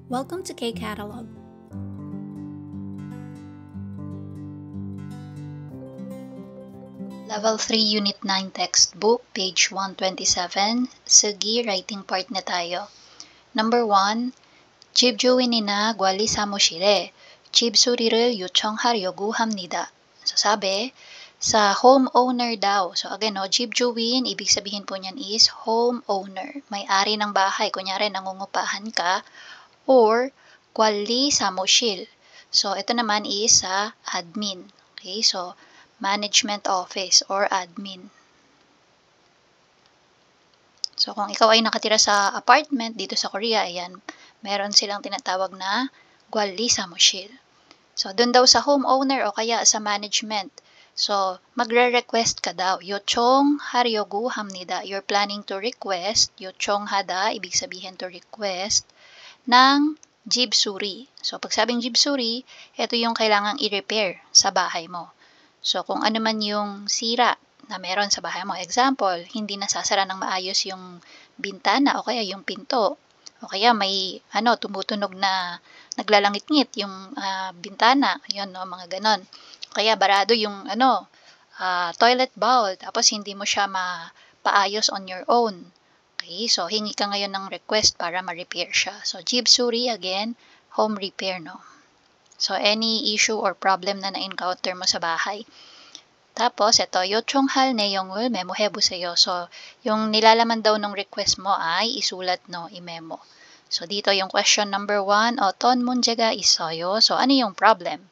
Welcome to K-Catalog. Level 3 Unit 9 Textbook, page 127. Sige, writing part na tayo. Number 1. 집주인이 나 관리 사무실에 집수리를 요청하려고 합니다. So sabi, sa homeowner daw. So again, no, 집주인, ibig sabihin po niyan is homeowner. May-ari ng bahay. Kunyari, nangungupahan ka. Or 관리 사무실. So ito naman is sa admin. Okay, so management office or admin. So, kung ikaw ay nakatira sa apartment dito sa Korea, ayan, meron silang tinatawag na 관리 사무실. So, dun daw sa homeowner o kaya sa management. So, magre-request ka daw. 요청하려고 합니다. You're planning to request. 요청하다, ibig sabihin to request, ng 집수리. So, pag sabing 집수리, ito yung kailangang i-repair sa bahay mo. So, kung ano man yung sira na meron sa bahay mo. Example, hindi nasasara ng maayos yung bintana o kaya yung pinto. O kaya may tumutunog na naglalangit-ngit yung bintana. Yun, no, mga ganon. O kaya barado yung toilet bowl tapos hindi mo siya mapaayos on your own. Okay, so hingi ka ngayon ng request para ma-repair siya. So, 집수리 again, home repair, no? So, any issue or problem na na-encounter mo sa bahay. Tapos, ito, 요청할 내용을 메모해보세요. So, yung nilalaman daw ng request mo ay isulat, no, i-memo. So, dito yung question number 1, 어떤 문제가 있어요? So, ano yung problem?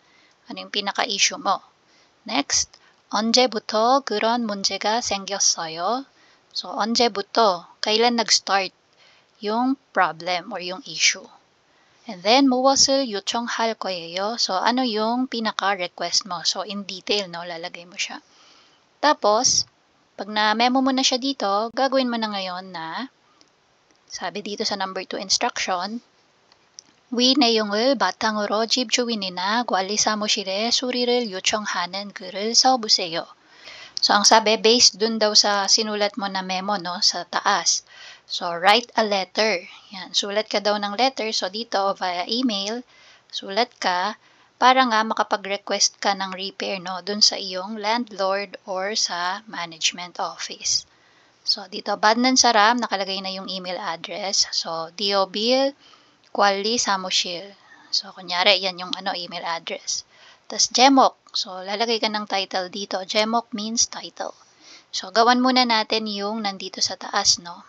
Ano yung pinaka-issue mo? Next, 언제부터 그런 문제가 생겼어요? So, 언제부터, kailan nag-start yung problem or yung issue? And then, 무엇을 요청할 거예요? So, ano yung pinaka-request mo? So, in detail, no, lalagay mo siya. Tapos, pag na-memo mo na siya dito, gagawin mo na ngayon na, sabi dito sa number 2 instruction, 위 내용을 바탕으로 집주인이나 관리사무실에 수리를 요청하는 글을 써보세요. So, ang sabi, based dun daw sa sinulat mo na memo, no, sa taas. So, write a letter. Yan, sulat ka daw ng letter. So, dito, via email, sulat ka para nga makapag-request ka ng repair, no, dun sa iyong landlord or sa management office. So, dito, Badnan Saram, nakalagay na yung email address. So, Diobil Kwali Samushil. So, kunyari, yan yung email address. Tapos, Gemok. So, lalagay ka ng title dito. Gemok means title. So, gawan muna natin yung nandito sa taas, no?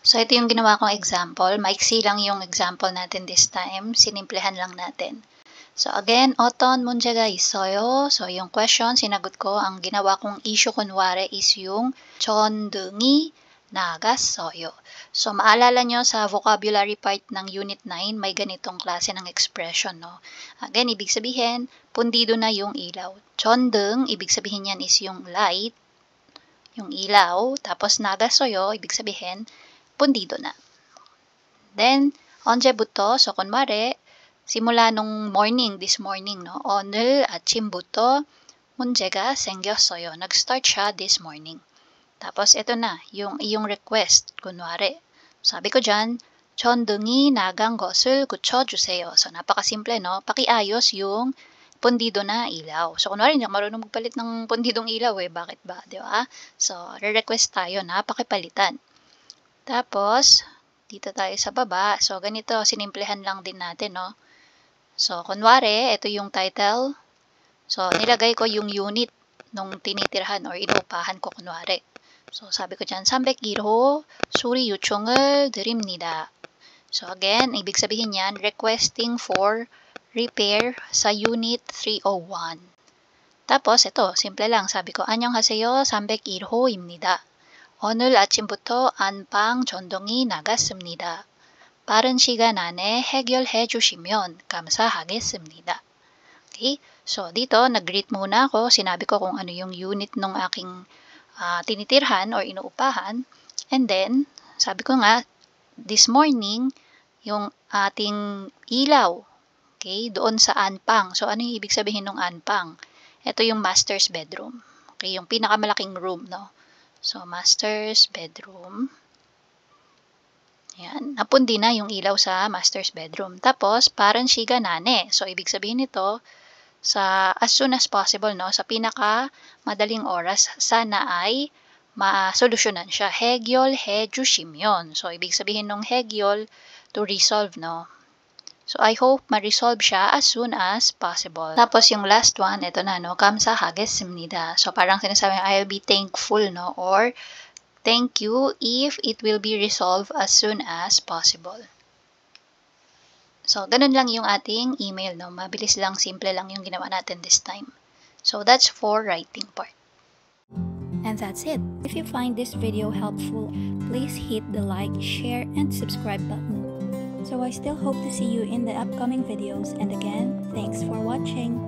So, ito yung ginawa kong example. Maiksi lang yung example natin this time. Sinimplehan lang natin. So, again, 어떤 문제가 있어요? So, yung question, sinagot ko, ang ginawa kong issue kunwari is yung 전등이 나갔어요. So, maalala nyo sa vocabulary part ng Unit 9, may ganitong klase ng expression, no? Again, ibig sabihin, pundido na yung ilaw. 전등, ibig sabihin yan is yung light, yung ilaw, tapos 나갔어요, ibig sabihin, pundido na. Then, 언제부터, so kunwari, simula nung morning, this morning, no? 오늘 아침부터 문제가 생겼어요. Nag-start siya this morning. Tapos, ito na, yung iyong request. Kunwari, sabi ko dyan, 전등이 나간 것을 고쳐주세요. So, napakasimple, no? Pakiayos yung pundido na ilaw. So, kunwari, hindi ako marunong magpalit ng pundidong ilaw, eh. Bakit ba? Di ba? So, re-request tayo na pakipalitan. Tapos, dito tayo sa baba. So, ganito, sinimplehan lang din natin, no? So, kunwari, ito yung title. So, nilagay ko yung unit nung tinitirhan or inuupahan ko kunwari. So, sabi ko dyan, 301호 수리 요청을 드립니다. So, again, ibig sabihin yan, requesting for repair sa unit 301. Tapos, ito, simple lang. Sabi ko, 안녕하세요, 301호입니다. 오늘 아침부터 안방 전등이 나갔습니다. 빠른 시간 안에 해결해 주시면 감사하겠습니다. Okay? So, dito, nag-greet muna ako. Sinabi ko kung ano yung unit ng aking tinitirhan or inuupahan. And then, sabi ko nga, this morning, yung ating ilaw, okay, doon sa anpang. So, ano yung ibig sabihin ng anpang? Ito yung master's bedroom. Okay, yung pinakamalaking room, no? So, master's bedroom. Ayan, napundi na yung ilaw sa master's bedroom. Tapos, parang shiga nane. So, ibig sabihin nito, sa as soon as possible, no, sa pinaka madaling oras, sana ay masolusyonan siya. Hegyol, hedyu, shimyon. So, ibig sabihin ng hegyol, to resolve, no. So, I hope ma-resolve siya as soon as possible. Tapos, yung last one, ito na, no, 감사하겠습니다. So, parang sinasabi, I'll be thankful, no, or thank you if it will be resolved as soon as possible. So, ganun lang yung ating email, no? Mabilis lang, simple lang yung ginawa natin this time. So, that's for writing part. And that's it. If you find this video helpful, please hit the like, share, and subscribe button. So I still hope to see you in the upcoming videos, and again, thanks for watching.